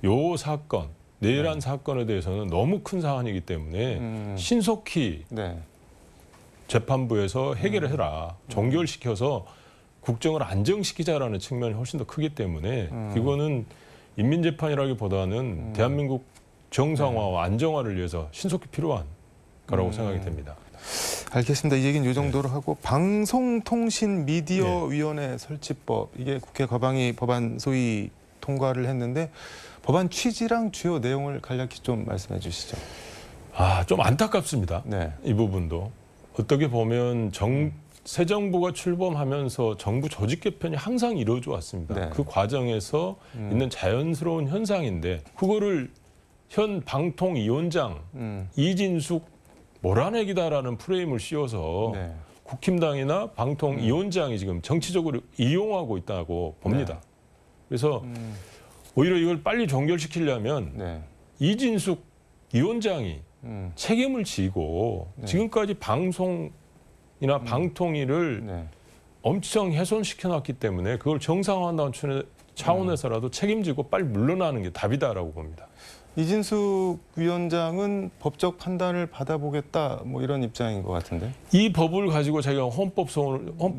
요 사건, 내란 사건에 대해서는 너무 큰 사안이기 때문에 신속히 네. 재판부에서 해결을 해라. 종결시켜서 국정을 안정시키자라는 측면이 훨씬 더 크기 때문에 이거는 인민재판이라기보다는 대한민국 정상화와 안정화를 위해서 신속히 필요한 거라고 생각이 됩니다. 알겠습니다. 이 얘기는 이 정도로 하고 방송통신미디어위원회 설치법 이게 국회 과방위 법안 소위 통과를 했는데 법안 취지랑 주요 내용을 간략히 좀 말씀해 주시죠. 좀 안타깝습니다. 네. 이 부분도 어떻게 보면 새 정부가 출범하면서 정부 조직 개편이 항상 이루어져 왔습니다. 네. 그 과정에서 있는 자연스러운 현상인데 그거를 현 방통위원장 이진숙 몰아내기다라는 프레임을 씌워서 네. 국힘당이나 방통위원장이 지금 정치적으로 이용하고 있다고 봅니다. 네. 그래서 오히려 이걸 빨리 종결시키려면 네. 이진숙 위원장이 책임을 지고 지금까지 방송이나 방통위를 네. 엄청 훼손시켜놨기 때문에 그걸 정상화한다는 차원에서라도 책임지고 빨리 물러나는 게 답이다라고 봅니다. 이진숙 위원장은 법적 판단을 받아보겠다 뭐 이런 입장인 것 같은데. 이 법을 가지고 자기가 헌법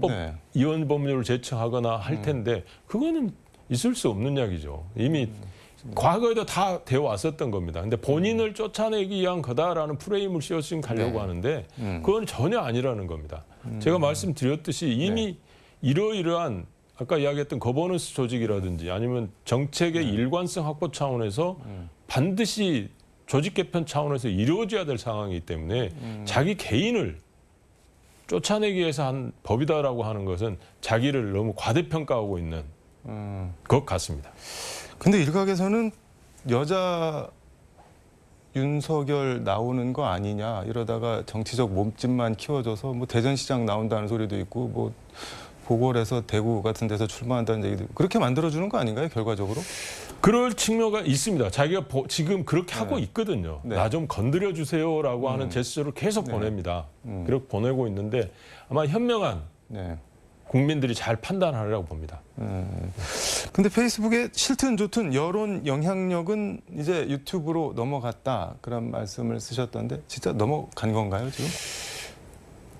네. 이원 법률을 제청하거나 할 텐데 그거는 있을 수 없는 이야기죠. 이미 과거에도 다 되어 왔었던 겁니다. 근데 본인을 쫓아내기 위한 거다라는 프레임을 씌워서 지금 가려고 네. 하는데 그건 전혀 아니라는 겁니다. 제가 말씀드렸듯이 이미 이러이러한 아까 이야기했던 거버넌스 조직이라든지 아니면 정책의 일관성 확보 차원에서 반드시 조직 개편 차원에서 이루어져야 될 상황이기 때문에 자기 개인을 쫓아내기 위해서 한 법이다라고 하는 것은 자기를 너무 과대평가하고 있는 것 같습니다. 근데 일각에서는 여자 윤석열 나오는 거 아니냐 이러다가 정치적 몸집만 키워줘서 뭐 대전시장 나온다는 소리도 있고 뭐 보궐에서 대구 같은 데서 출마한다는 얘기도 있고 그렇게 만들어주는 거 아닌가요 결과적으로? 그럴 측면가 있습니다. 자기가 지금 그렇게 하고 있거든요. 네. 나 좀 건드려 주세요라고 하는 제스처를 계속 보냅니다. 그렇게 보내고 있는데 아마 현명한 네. 국민들이 잘 판단하리라고 봅니다. 근데 페이스북에 싫든 좋든 여론 영향력은 이제 유튜브로 넘어갔다 그런 말씀을 쓰셨던데 진짜 넘어간 건가요 지금?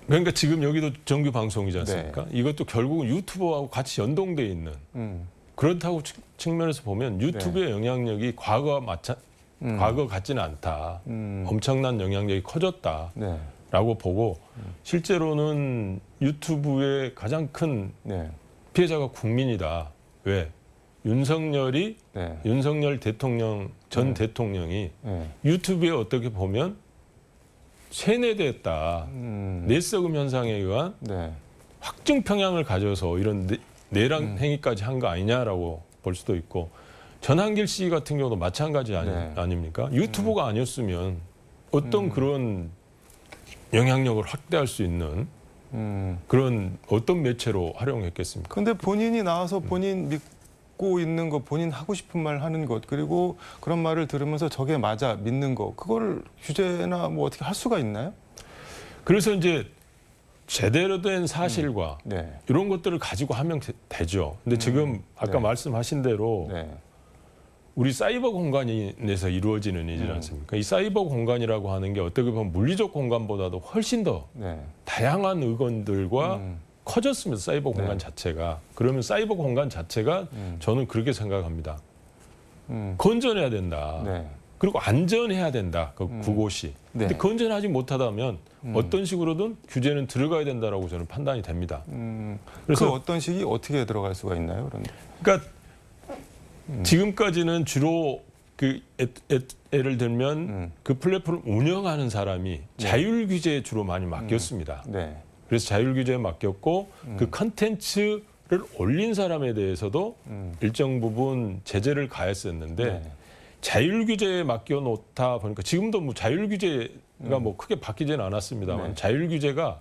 그러니까 지금 여기도 정규 방송이지 않습니까? 이것도 결국은 유튜브하고 같이 연동돼 있는 그렇다고 측면에서 보면 유튜브의 영향력이 과거 같지는 않다. 엄청난 영향력이 커졌다. 네. 라고 보고 실제로는 유튜브의 가장 큰 네. 피해자가 국민이다. 왜? 윤석열 대통령 전 대통령이 네. 유튜브에 어떻게 보면 세뇌됐다. 내썩음 현상에 의한 네. 확증 평양을 가져서 이런 내란 행위까지 한 거 아니냐라고 볼 수도 있고 전한길 씨 같은 경우도 마찬가지 아닙니까? 유튜브가 아니었으면 어떤 그런 영향력을 확대할 수 있는 그런 어떤 매체로 활용했겠습니까? 근데 본인이 나와서 본인 믿고 있는 거, 본인 하고 싶은 말 하는 것, 그리고 그런 말을 들으면서 저게 맞아 믿는 거, 그걸 규제나 뭐 어떻게 할 수가 있나요? 그래서 이제 제대로 된 사실과 네. 이런 것들을 가지고 하면 되죠. 근데 지금 아까 말씀하신 대로 네. 우리 사이버 공간에서 이루어지는 일이지 않습니까? 이 사이버 공간이라고 하는 게 어떻게 보면 물리적 공간보다도 훨씬 더 네. 다양한 의견들과 커졌습니다. 사이버 공간 자체가. 그러면 사이버 공간 자체가 저는 그렇게 생각합니다. 건전해야 된다. 네. 그리고 안전해야 된다. 그곳이. 네. 근데 건전하지 못하다면 어떤 식으로든 규제는 들어가야 된다라고 저는 판단이 됩니다. 그래서 어떤 식이 어떻게 들어갈 수가 있나요? 그런데? 그러니까 지금까지는 주로 그 예를 들면 그 플랫폼을 운영하는 사람이 자율 규제에 주로 많이 맡겼습니다. 네. 그래서 자율 규제에 맡겼고 그 컨텐츠를 올린 사람에 대해서도 일정 부분 제재를 가했었는데 네. 자율 규제에 맡겨 놓다 보니까 지금도 뭐 자율 규제가 뭐 크게 바뀌지는 않았습니다만 네. 자율 규제가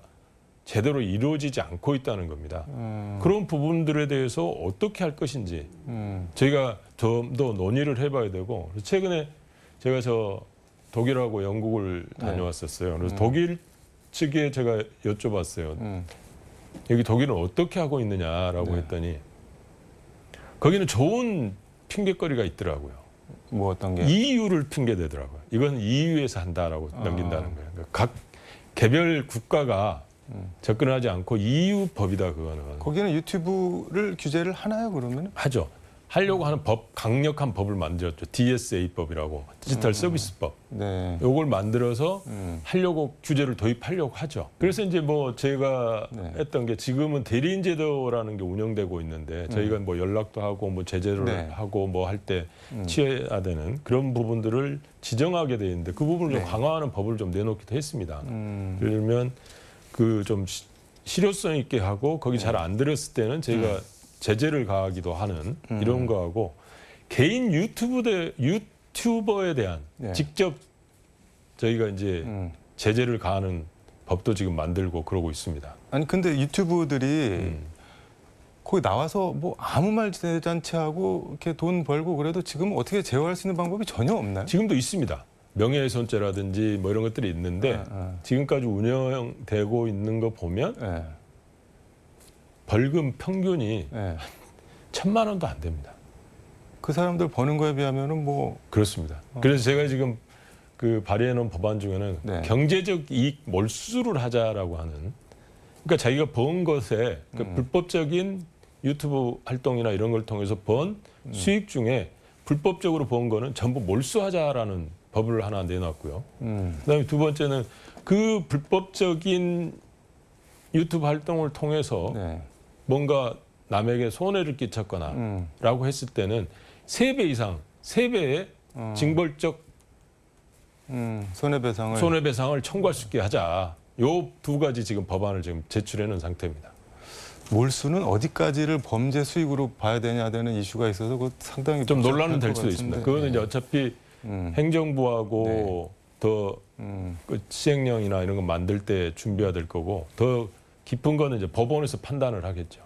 제대로 이루어지지 않고 있다는 겁니다. 그런 부분들에 대해서 어떻게 할 것인지 저희가 좀 더 논의를 해봐야 되고 최근에 제가 저 독일하고 영국을 다녀왔었어요. 그래서 독일 측에 제가 여쭤봤어요. 여기 독일은 어떻게 하고 있느냐라고 했더니 거기는 좋은 핑계거리가 있더라고요. 뭐 어떤 게? EU를 핑계대더라고요. 이건 EU에서 한다라고 넘긴다는 거예요. 그러니까 각 개별 국가가 접근하지 않고 EU 법이다 그거는. 거기는 유튜브를 규제를 하나요, 그러면? 하죠. 하려고 하는 법, 강력한 법을 만들었죠. DSA법이라고 디지털 서비스법. 네. 요걸 만들어서 하려고 규제를 도입하려고 하죠. 그래서 이제 뭐 제가 네. 했던 게 지금은 대리인 제도라는 게 운영되고 있는데 저희가 뭐 연락도 하고 뭐 제재를 네. 하고 뭐 할 때 취해야 되는 그런 부분들을 지정하게 돼 있는데 그 부분을 좀 네. 강화하는 법을 좀 내놓기도 했습니다. 예를 들면 그 좀 실효성 있게 하고 거기 잘 안 들었을 때는 저희가 제재를 가하기도 하는 이런 거하고 개인 유튜버에 대한 네. 직접 저희가 이제 제재를 가하는 법도 지금 만들고 그러고 있습니다. 아니 근데 유튜브들이 거기 나와서 뭐 아무 말 대잔치 하고 이렇게 돈 벌고 그래도 지금 어떻게 제어할 수 있는 방법이 전혀 없나요? 지금도 있습니다. 명예훼손죄라든지 뭐 이런 것들이 있는데 지금까지 운영되고 있는 거 보면 네. 벌금 평균이 네. 1,000만 원도 안 됩니다. 그 사람들 버는 거에 비하면은 뭐 그렇습니다. 그래서 제가 지금 그 발의해 놓은 법안 중에는 네. 경제적 이익 몰수를 하자라고 하는 그러니까 자기가 번 것에 그 불법적인 유튜브 활동이나 이런 걸 통해서 번 수익 중에 불법적으로 번 거는 전부 몰수하자라는 법을 하나 내놨고요. 그다음에 두 번째는 그 불법적인 유튜브 활동을 통해서 네. 뭔가 남에게 손해를 끼쳤거나 라고 했을 때는 3배 이상, 3배의 징벌적 손해배상을 청구할 수 있게 하자. 요 두 가지 지금 법안을 지금 제출해 놓은 상태입니다. 몰수는 어디까지를 범죄 수익으로 봐야 되냐 되는 이슈가 있어서 그 상당히 좀 복잡할 논란은 될 것 수도 같은데. 있습니다. 그거는 이제 어차피 행정부하고 더 그 시행령이나 이런 거 만들 때 준비해야 될 거고 더 깊은 거는 이제 법원에서 판단을 하겠죠.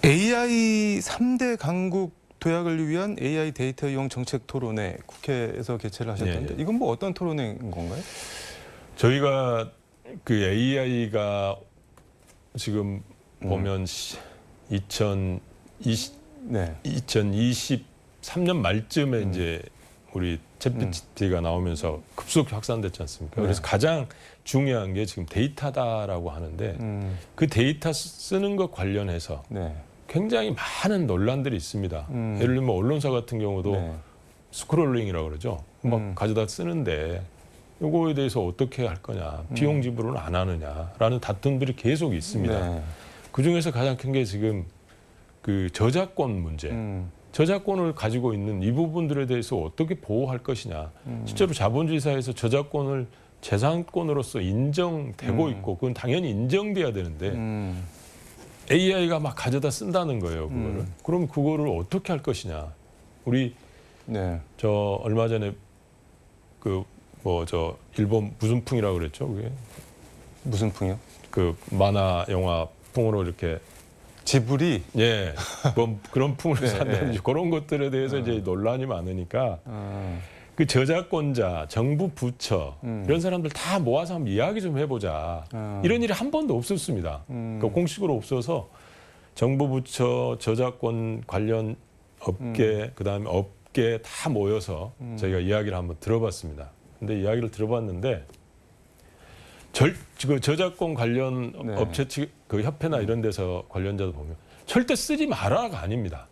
AI 3대 강국 도약을 위한 AI 데이터 이용 정책 토론회 국회에서 개최를 하셨던데 이건 뭐 어떤 토론회인 건가요? 저희가 그 AI가 지금 보면 2023년 말쯤에 이제 우리 챗GPT가 나오면서 급속 확산됐지 않습니까? 그래서 가장 중요한 게 지금 데이터다라고 하는데 그 데이터 쓰는 것 관련해서 네. 굉장히 많은 논란들이 있습니다. 예를 들면 언론사 같은 경우도 네. 스크롤링이라고 그러죠. 막 가져다 쓰는데 요거에 대해서 어떻게 할 거냐, 비용 지불은 안 하느냐라는 다툼들이 계속 있습니다. 네. 그 중에서 가장 큰 게 지금 그 저작권 문제. 저작권을 가지고 있는 이 부분들에 대해서 어떻게 보호할 것이냐. 실제로 자본주의 사회에서 저작권을 재산권으로서 인정되고 있고 그건 당연히 인정돼야 되는데 AI가 막 가져다 쓴다는 거예요. 그거를. 그럼 그거를 어떻게 할 것이냐. 우리 네. 저 얼마 전에 그 뭐 저 일본 무슨 풍이라고 그랬죠? 그게 무슨 풍이요? 그 만화 영화 풍으로 이렇게 지불이 예, 뭐 그런 풍으로 네, 산다든지 네. 그런 것들에 대해서 이제 논란이 많으니까 그 저작권자, 정부 부처 이런 사람들 다 모아서 한번 이야기 좀 해보자. 이런 일이 한 번도 없었습니다. 그러니까 공식으로 없어서 정부 부처 저작권 관련 업계 그다음에 업계 다 모여서 저희가 이야기를 한번 들어봤습니다. 근데 이야기를 들어봤는데 그 저작권 관련 네. 업체 측 그 협회나 이런 데서 관련자도 보면 절대 쓰지 마라가 아닙니다.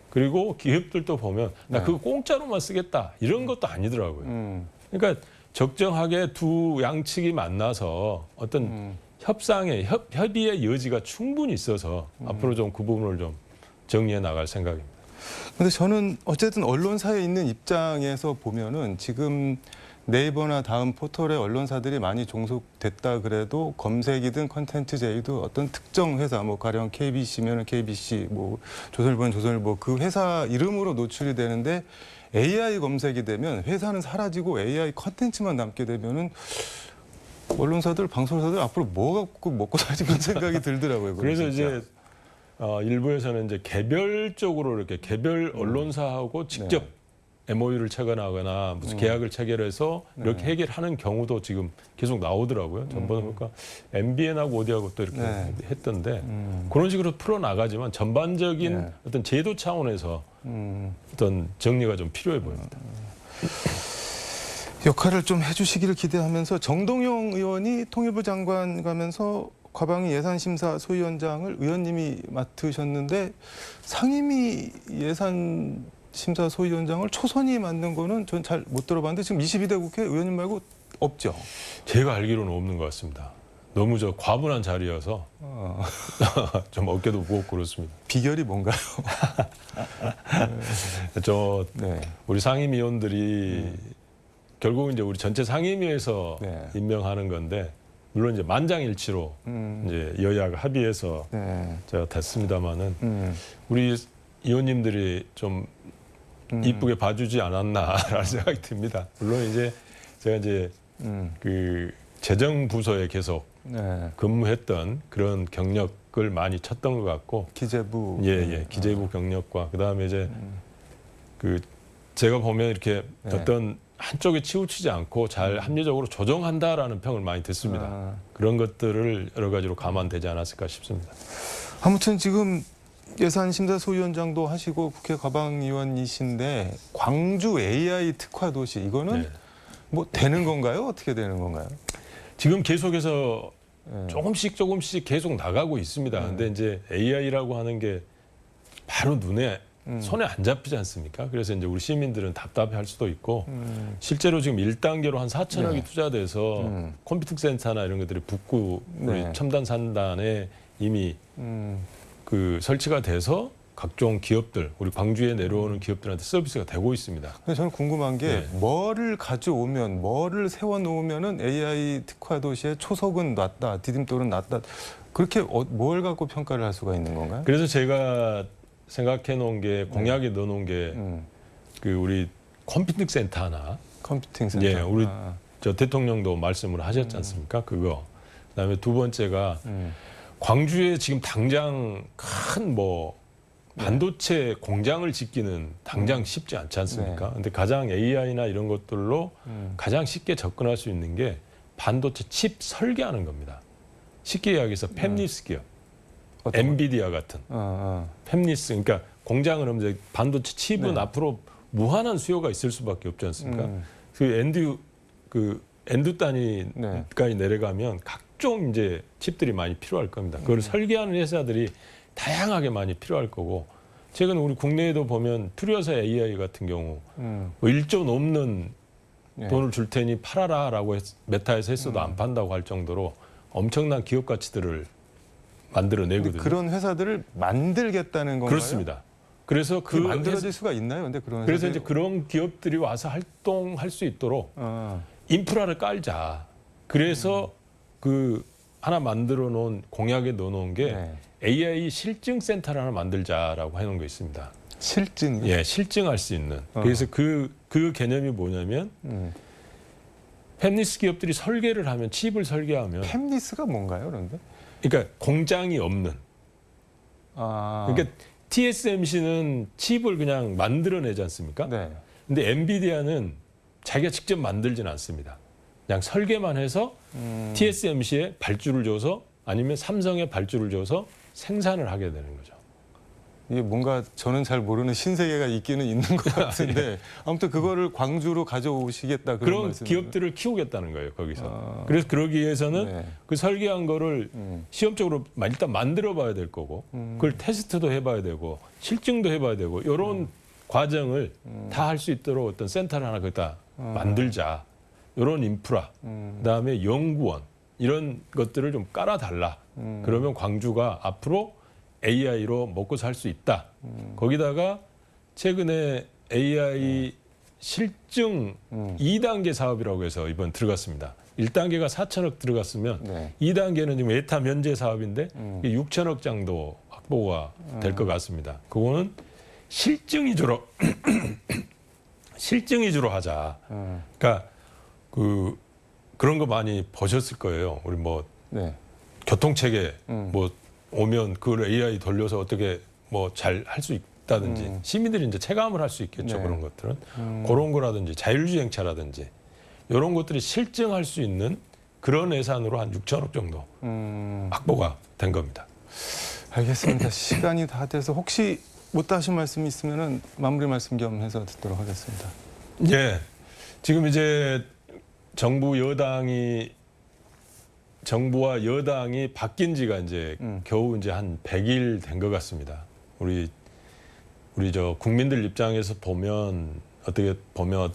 그리고 기업들도 보면 나 네. 그거 공짜로만 쓰겠다 이런 것도 아니더라고요. 그러니까 적정하게 두 양측이 만나서 어떤 협상의 협의의 여지가 충분히 있어서 앞으로 좀 그 부분을 좀 정리해 나갈 생각입니다. 근데 저는 어쨌든 언론사에 있는 입장에서 보면은 지금 네이버나 다음 포털에 언론사들이 많이 종속됐다 그래도 검색이든 컨텐츠 제휴도 어떤 특정 회사 뭐 가령 KBC면은 KBC 뭐 조선일보는 조선일보 그 회사 이름으로 노출이 되는데 AI 검색이 되면 회사는 사라지고 AI 컨텐츠만 남게 되면은 언론사들 방송사들 앞으로 뭐 갖고 먹고 살지 그런 생각이 들더라고요. 그건 그래서 진짜. 이제 일부에서는 이제 개별적으로 이렇게 개별 언론사하고 직접 MOU를 체결하거나 무슨 계약을 체결해서 이렇게 해결하는 경우도 지금 계속 나오더라고요. 전번에 보니까 MBN하고 어디하고 또 이렇게 네. 했던데 그런 식으로 풀어 나가지만 전반적인 네. 어떤 제도 차원에서 어떤 정리가 좀 필요해 보입니다. 역할을 좀 해주시기를 기대하면서 정동영 의원이 통일부 장관 가면서 과방위 예산심사 소위원장을 의원님이 맡으셨는데 상임위 예산심사 소위원장을 초선이 맡는 거는 전 잘 못 들어봤는데 지금 22대 국회 의원님 말고 없죠? 제가 알기로는 없는 것 같습니다. 너무 과분한 자리여서 좀 어깨도 무겁고 그렇습니다. 비결이 뭔가요? 네. 우리 상임위원들이 결국은 이제 우리 전체 상임위에서 네. 임명하는 건데 물론 이제 만장일치로 이제 여야가 합의해서 네. 제가 됐습니다마는 우리 의원님들이 좀 이쁘게 봐주지 않았나라는 생각이 듭니다. 물론 이제 제가 이제 그 재정부서에 계속 네. 근무했던 그런 경력을 많이 쳤던 것 같고 기재부. 기재부 경력과 그다음에 이제 그 제가 보면 이렇게 네. 어떤 한쪽에 치우치지 않고 잘 합리적으로 조정한다라는 평을 많이 듣습니다. 그런 것들을 여러 가지로 감안되지 않았을까 싶습니다. 아무튼 지금 예산심사소위원장도 하시고 국회 과방위원이신데 광주 AI 특화 도시 이거는 네. 뭐 되는 건가요? 어떻게 되는 건가요? 지금 계속해서 네. 조금씩 계속 나가고 있습니다. 근데 이제 AI라고 하는 게 바로 눈에 손에 안 잡히지 않습니까? 그래서 이제 우리 시민들은 답답해할 수도 있고 실제로 지금 1단계로 한 4천억이 네. 투자돼서 컴퓨터 센터나 이런 것들이 북구 우리 네. 첨단 산단에 이미 그 설치가 돼서 각종 기업들, 우리 광주에 내려오는 기업들한테 서비스가 되고 있습니다. 근데 저는 궁금한 게 네. 뭐를 가져오면 뭐를 세워놓으면은 AI 특화 도시의 초석은 놨다, 디딤돌은 놨다. 그렇게 뭘 갖고 평가를 할 수가 있는 건가요? 그래서 제가 생각해 놓은 게 공약에 넣어 놓은 게 그 우리 컴퓨팅 센터 하나. 컴퓨팅 센터. 예, 우리 저 대통령도 말씀을 하셨지 않습니까? 그거. 그다음에 두 번째가 광주에 지금 당장 큰 뭐 반도체 공장을 짓기는 당장 쉽지 않지 않습니까? 네. 근데 가장 AI나 이런 것들로 가장 쉽게 접근할 수 있는 게 반도체 칩 설계하는 겁니다. 쉽게 이야기해서 팹리스 기업, 어떤 거? 엔비디아 같은 팹리스, 그러니까 공장을 하면 이제 반도체 칩은 네. 앞으로 무한한 수요가 있을 수밖에 없지 않습니까? 그 엔드 단위까지 내려가면 각종 이제 칩들이 많이 필요할 겁니다. 그걸 설계하는 회사들이 다양하게 많이 필요할 거고, 최근 우리 국내에도 보면 퓨리어사 AI 같은 경우 뭐 1조 넘는 네. 돈을 줄 테니 팔아라라고 메타에서 했어도 안 판다고 할 정도로 엄청난 기업 가치들을 만들어내거든요. 그런 회사들을 만들겠다는 건가요? 그렇습니다. 그래서 그게 만들어질 수가 있나요? 근데 그런 그래서 회사들이? 이제 그런 기업들이 와서 활동할 수 있도록 인프라를 깔자. 그래서 그 하나 만들어 놓은 공약에 넣어 놓은 게 네. AI 실증 센터를 하나 만들자라고 해놓은 거 있습니다. 실증. 예, 실증할 수 있는. 그래서 그 개념이 뭐냐면 팹리스 기업들이 설계를 하면 칩을 설계하면 팹리스가 뭔가요, 그런데? 그러니까 공장이 없는. 그러니까 TSMC는 칩을 그냥 만들어내지 않습니까? 네. 근데 엔비디아는 자기가 직접 만들지는 않습니다. 그냥 설계만 해서 TSMC에 발주를 줘서 아니면 삼성에 발주를 줘서 생산을 하게 되는 거죠. 이게 뭔가 저는 잘 모르는 신세계가 있기는 있는 것 같은데 아무튼 그거를 광주로 가져오시겠다 그런 그런 말씀이에요. 기업들을 키우겠다는 거예요, 거기서. 그래서 그러기 위해서는 네. 그 설계한 거를 시험적으로 일단 만들어 봐야 될 거고, 그걸 테스트도 해봐야 되고, 실증도 해봐야 되고, 이런 과정을 다 할 수 있도록 어떤 센터를 하나 거기다 만들자. 이런 인프라, 그다음에 연구원, 이런 것들을 좀 깔아달라. 그러면 광주가 앞으로 AI로 먹고 살 수 있다. 거기다가 최근에 AI 실증 2단계 사업이라고 해서 이번 들어갔습니다. 1단계가 4천억 들어갔으면 네. 2단계는 지금 예타 면제 사업인데 6천억 정도 확보가 될 것 같습니다. 그거는 실증 위주로 실증 위주로 하자. 그러니까 그런 거 많이 보셨을 거예요. 우리 뭐 네. 교통체계 뭐 오면 그걸 AI 돌려서 어떻게 뭐 잘 할 수 있다든지 시민들이 이제 체감을 할 수 있겠죠. 네. 그런 것들은 그런 거라든지 자율주행차라든지 이런 것들이 실증할 수 있는 그런 예산으로 한 6천억 정도 확보가 된 겁니다. 알겠습니다. 시간이 다 돼서 혹시 못 하신 말씀이 있으면은 마무리 말씀 겸 해서 듣도록 하겠습니다. 예, 지금 이제 정부와 여당이 바뀐 지가 이제 겨우 이제 한 100일 된 것 같습니다. 우리 저 국민들 입장에서 보면 어떻게 보면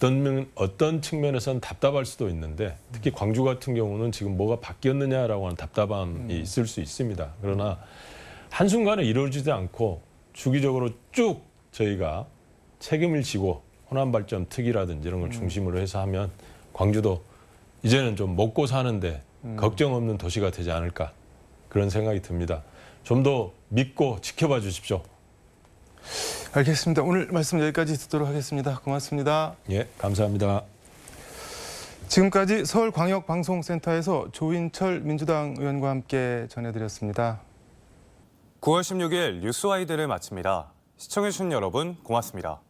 어떤 측면에서는 답답할 수도 있는데 특히 광주 같은 경우는 지금 뭐가 바뀌었느냐라고 하는 답답함이 있을 수 있습니다. 그러나 한순간에 이루어지지 않고 주기적으로 쭉 저희가 책임을 지고 호남발전 특위라든지 이런 걸 중심으로 해서 하면 광주도 이제는 좀 먹고 사는데 걱정 없는 도시가 되지 않을까 그런 생각이 듭니다. 좀 더 믿고 지켜봐 주십시오. 알겠습니다. 오늘 말씀 여기까지 듣도록 하겠습니다. 고맙습니다. 예, 감사합니다. 지금까지 서울광역방송센터에서 조인철 민주당 의원과 함께 전해드렸습니다. 9월 16일 뉴스와이드를 마칩니다. 시청해주신 여러분 고맙습니다.